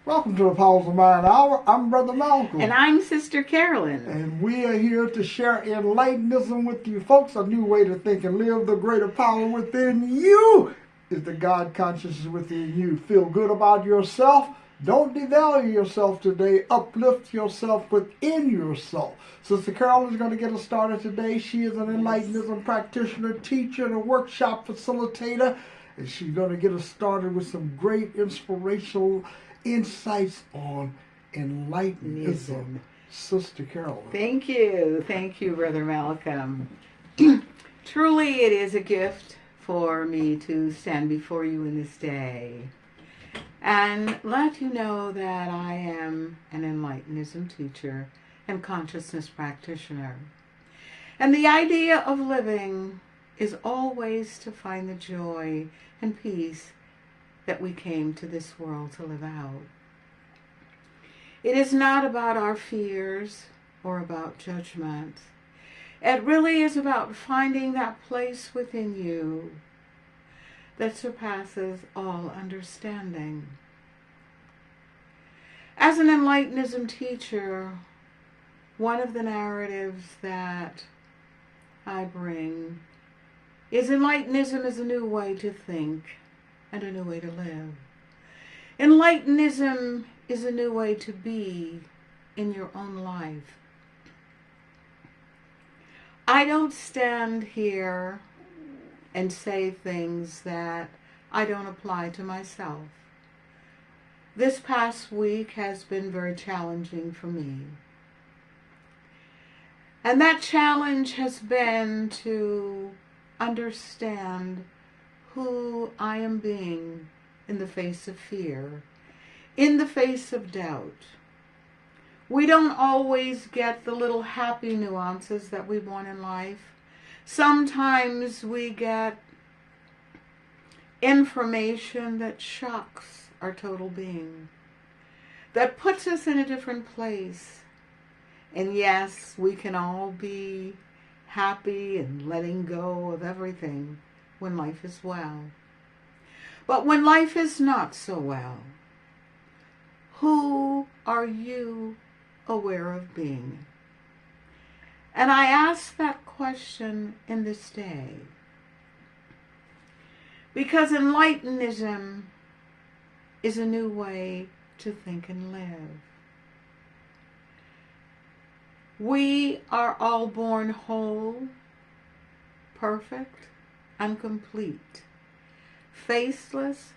Welcome to the Powers of Mind Hour. I'm Brother Malcolm. And I'm Sister Carolyn. And we are here to share enlightenism with you folks, a new way to think and live. The greater power within you is the God consciousness within you. Feel good about yourself. Don't devalue yourself today. Uplift yourself within yourself. Sister Carolyn is going to get us started today. She is an enlightenism practitioner, teacher, and a workshop facilitator. And she's going to get us started with some great inspirational insights on enlightenism. Sister Carolyn. Thank you, Brother Malcolm. Truly, it is a gift for me to stand before you in this day and let you know that I am an enlightenism teacher and consciousness practitioner. And the idea of living is always to find the joy and peace that we came to this world to live out. It is not about our fears or about judgment. It really is about finding that place within you that surpasses all understanding. As an enlightenism teacher, one of the narratives that I bring is enlightenism is a new way to think and a new way to live. Enlightenism is a new way to be in your own life. I don't stand here and say things that I don't apply to myself. This past week has been very challenging for me. And that challenge has been to understand who I am being in the face of fear, in the face of doubt. We don't always get the little happy nuances that we want in life. Sometimes we get information that shocks our total being, that puts us in a different place. And yes, we can all be happy and letting go of everything when life is well. But when life is not so well, who are you aware of being? And I ask that question in this day because enlightenism is a new way to think and live. We are all born whole, perfect, and complete, faceless,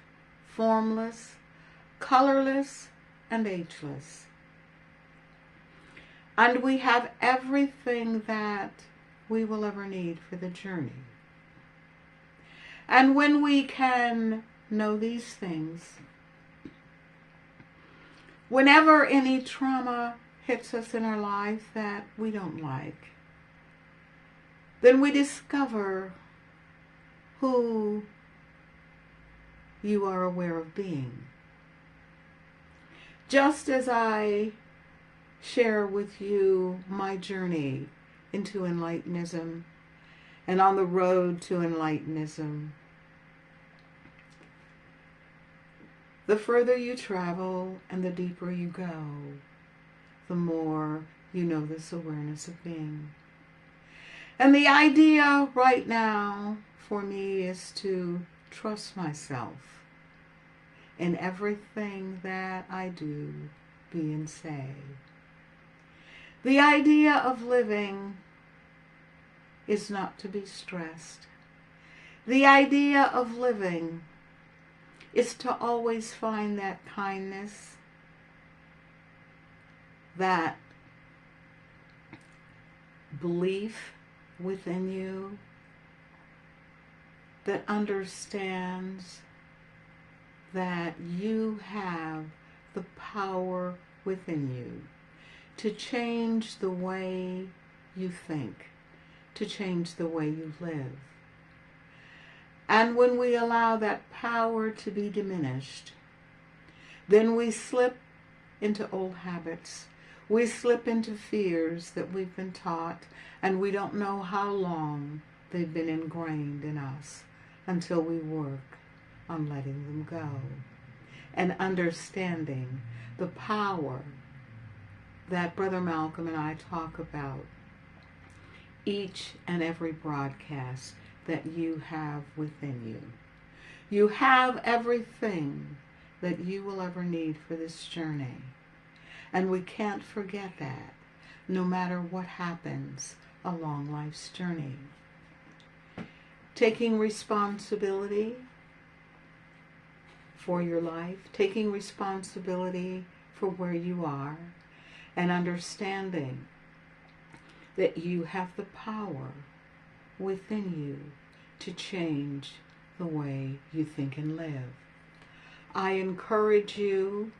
formless, colorless, and ageless. And we have everything that we will ever need for the journey. And when we can know these things, whenever any trauma hits us in our life that we don't like, then we discover who you are aware of being. Just as I share with you my journey into enlightenism and on the road to enlightenism, the further you travel and the deeper you go, the more you know this awareness of being. And the idea right now for me is to trust myself in everything that I do, be, and say. The idea of living is not to be stressed. The idea of living is to always find that kindness, that belief within you that understands that you have the power within you to change the way you think, to change the way you live. And when we allow that power to be diminished, then we slip into old habits. We slip into fears that we've been taught, and we don't know how long they've been ingrained in us until we work on letting them go. and understanding the power that Brother Malcolm and I talk about each and every broadcast that you have within you. You have everything that you will ever need for this journey. And we can't forget that, no matter what happens along life's journey. Taking responsibility for your life, taking responsibility for where you are, and understanding that you have the power within you to change the way you think and live. I encourage you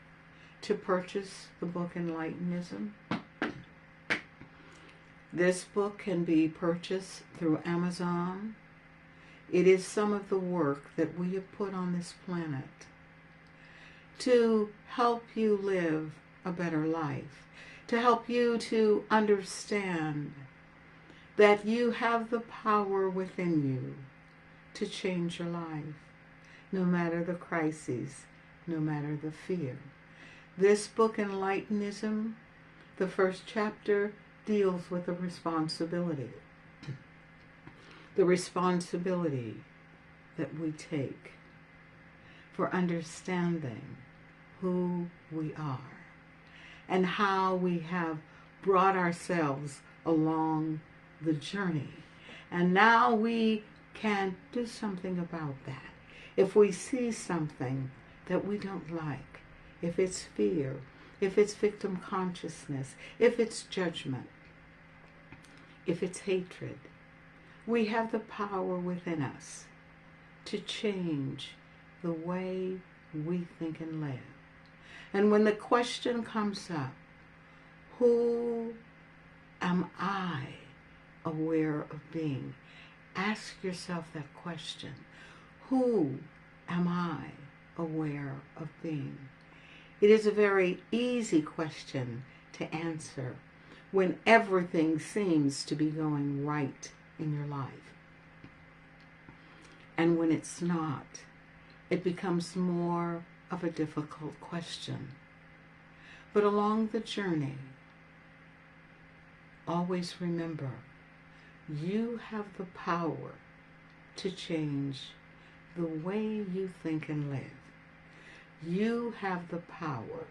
to purchase the book Enlightenism. This book can be purchased through Amazon. It is some of the work that we have put on this planet to help you live a better life, to help you to understand that you have the power within you to change your life, no matter the crises, no matter the fear. This book, Enlightenism, the first chapter deals with the responsibility. The responsibility that we take for understanding who we are and how we have brought ourselves along the journey. And now we can do something about that. If we see something that we don't like, if it's fear, if it's victim consciousness, if it's judgment, if it's hatred, we have the power within us to change the way we think and live. And when the question comes up, who am I aware of being? Ask yourself that question. Who am I aware of being? It is a very easy question to answer when everything seems to be going right in your life. And when it's not, it becomes more of a difficult question. But along the journey, always remember, you have the power to change the way you think and live. You have the power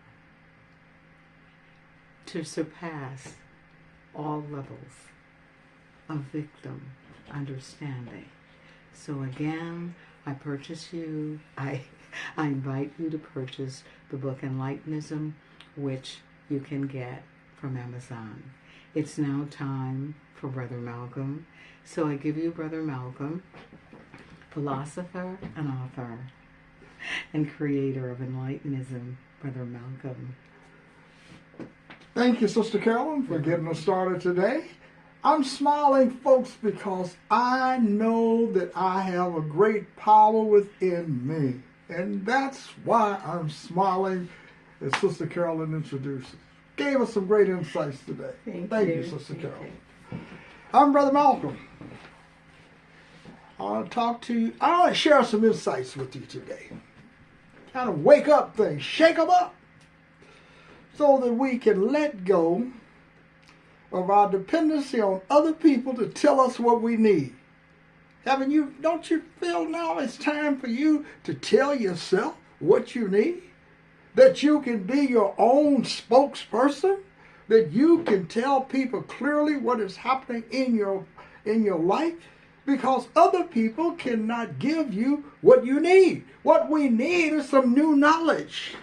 to surpass all levels of victim understanding. So again, I invite you to purchase the book Enlightenism, which you can get from Amazon. It's now time for Brother Malcolm. So I give you Brother Malcolm, philosopher and author and creator of Enlightenism, Brother Malcolm. Thank you, Sister Carolyn, for getting us started today. I'm smiling, folks, because I know that I have a great power within me. And that's why I'm smiling as Sister Carolyn introduces. Gave us some great insights today. Thank you, Sister Carolyn. I'm Brother Malcolm. I want to share some insights with you today. Kind of wake up things, shake them up, so that we can let go of our dependency on other people to tell us what we need. Don't you feel now it's time for you to tell yourself what you need? That you can be your own spokesperson? That you can tell people clearly what is happening in your life? Because other people cannot give you what you need. What we need is some new knowledge.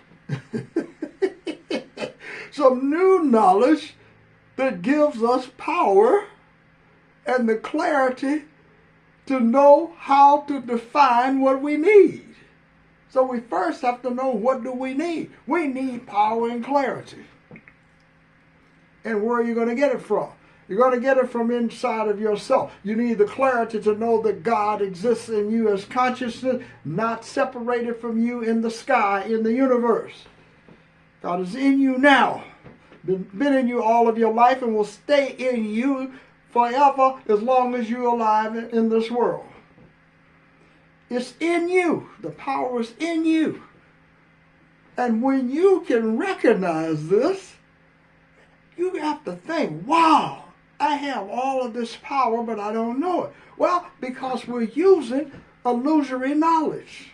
Some new knowledge that gives us power and the clarity to know how to define what we need. So we first have to know, what do we need? We need power and clarity. And where are you going to get it from? You're going to get it from inside of yourself. You need the clarity to know that God exists in you as consciousness, not separated from you in the sky, in the universe. God is in you now. Been in you all of your life and will stay in you forever as long as you're alive in this world. It's in you. The power is in you. And when you can recognize this, you have to think, wow, I have all of this power, but I don't know it. Well, because we're using illusory knowledge.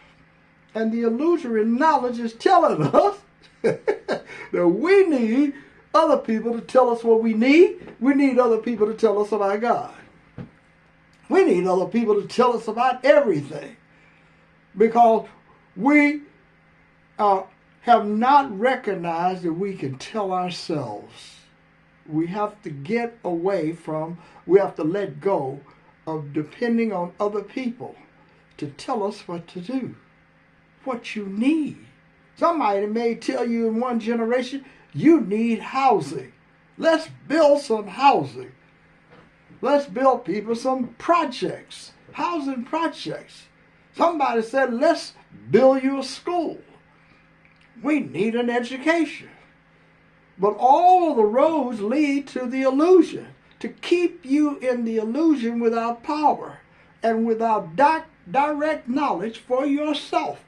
And the illusory knowledge is telling us that we need other people to tell us what we need. We need other people to tell us about God. We need other people to tell us about everything. Because we have not recognized that we can tell ourselves. We have to get away from, we have to let go of depending on other people to tell us what to do, what you need. Somebody may tell you in one generation, you need housing. Let's build some housing. Let's build people some projects, housing projects. Somebody said, let's build you a school. We need an education. But all of the roads lead to the illusion, to keep you in the illusion without power and without direct knowledge for yourself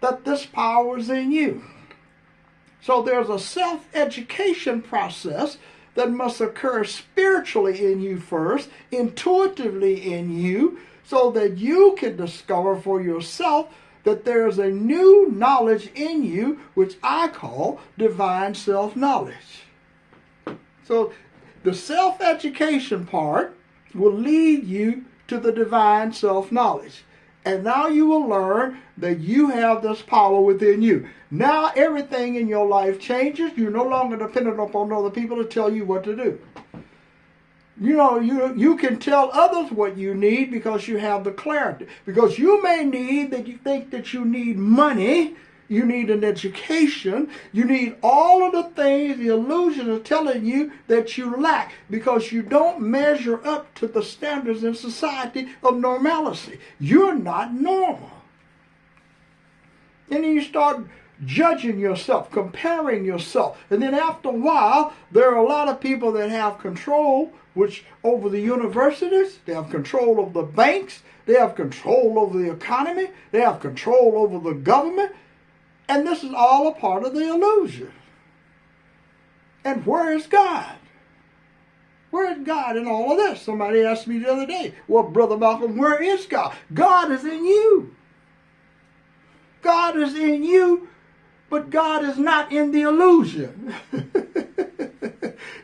that this power is in you. So there's a self-education process that must occur spiritually in you first, intuitively in you, so that you can discover for yourself that there's a new knowledge in you, which I call divine self-knowledge. So the self-education part will lead you to the divine self-knowledge. And now you will learn that you have this power within you. Now everything in your life changes. You're no longer dependent upon other people to tell you what to do. You know, you can tell others what you need because you have the clarity. Because you may need that you think that you need money, you need an education, you need all of the things the illusion is telling you that you lack because you don't measure up to the standards in society of normalcy. You're not normal. And then you start judging yourself, comparing yourself. And then after a while, there are a lot of people that have control over the universities, they have control over the banks, they have control over the economy, they have control over the government, and this is all a part of the illusion. And where is God? Where is God in all of this? Somebody asked me the other day, well, Brother Malcolm, where is God? God is in you. God is in you, but God is not in the illusion.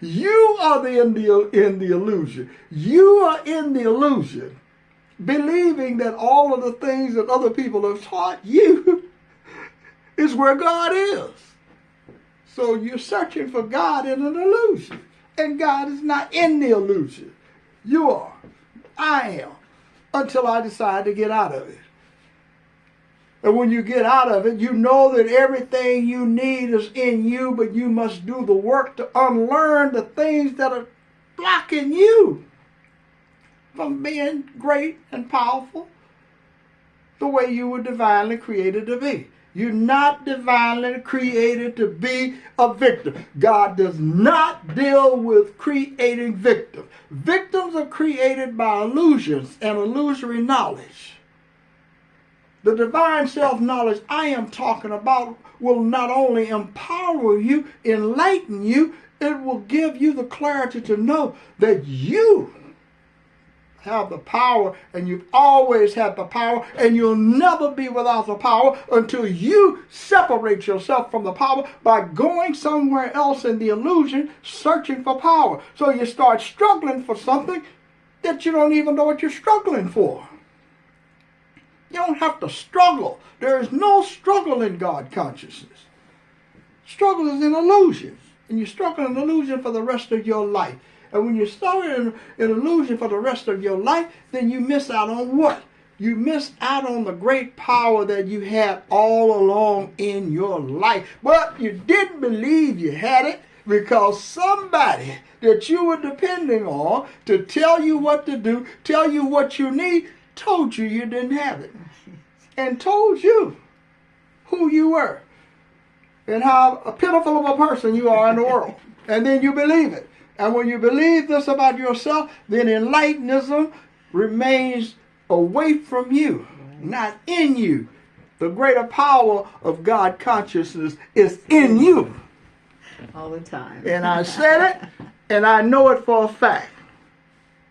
You are in the illusion. You are in the illusion, believing that all of the things that other people have taught you is where God is. So you're searching for God in an illusion, and God is not in the illusion. You are. I am, until I decide to get out of it. And when you get out of it, you know that everything you need is in you, but you must do the work to unlearn the things that are blocking you from being great and powerful the way you were divinely created to be. You're not divinely created to be a victim. God does not deal with creating victims. Victims are created by illusions and illusory knowledge. The divine self-knowledge I am talking about will not only empower you, enlighten you, it will give you the clarity to know that you have the power, and you've always had the power, and you'll never be without the power until you separate yourself from the power by going somewhere else in the illusion, searching for power. So you start struggling for something that you don't even know what you're struggling for. You don't have to struggle. There is no struggle in God consciousness. Struggle is an illusion. And you struggle in illusion for the rest of your life. And when you start in illusion for the rest of your life, then you miss out on what? You miss out on the great power that you had all along in your life. But you didn't believe you had it because somebody that you were depending on to tell you what to do, tell you what you need, told you didn't have it, and told you who you were and how pitiful of a person you are in the world. And then you believe it. And when you believe this about yourself, then enlightenism remains away from you, not in you. The greater power of God consciousness is in you. All the time. And I said it, and I know it for a fact.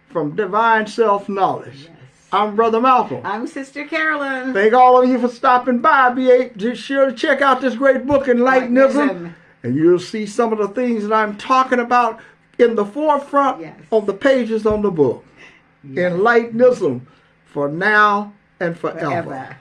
From divine self-knowledge. Yes. I'm Brother Malcolm. I'm Sister Carolyn. Thank all of you for stopping by. Be sure to check out this great book, Enlightenism. And you'll see some of the things that I'm talking about in the forefront on the pages on the book. Enlightenism for now and forever.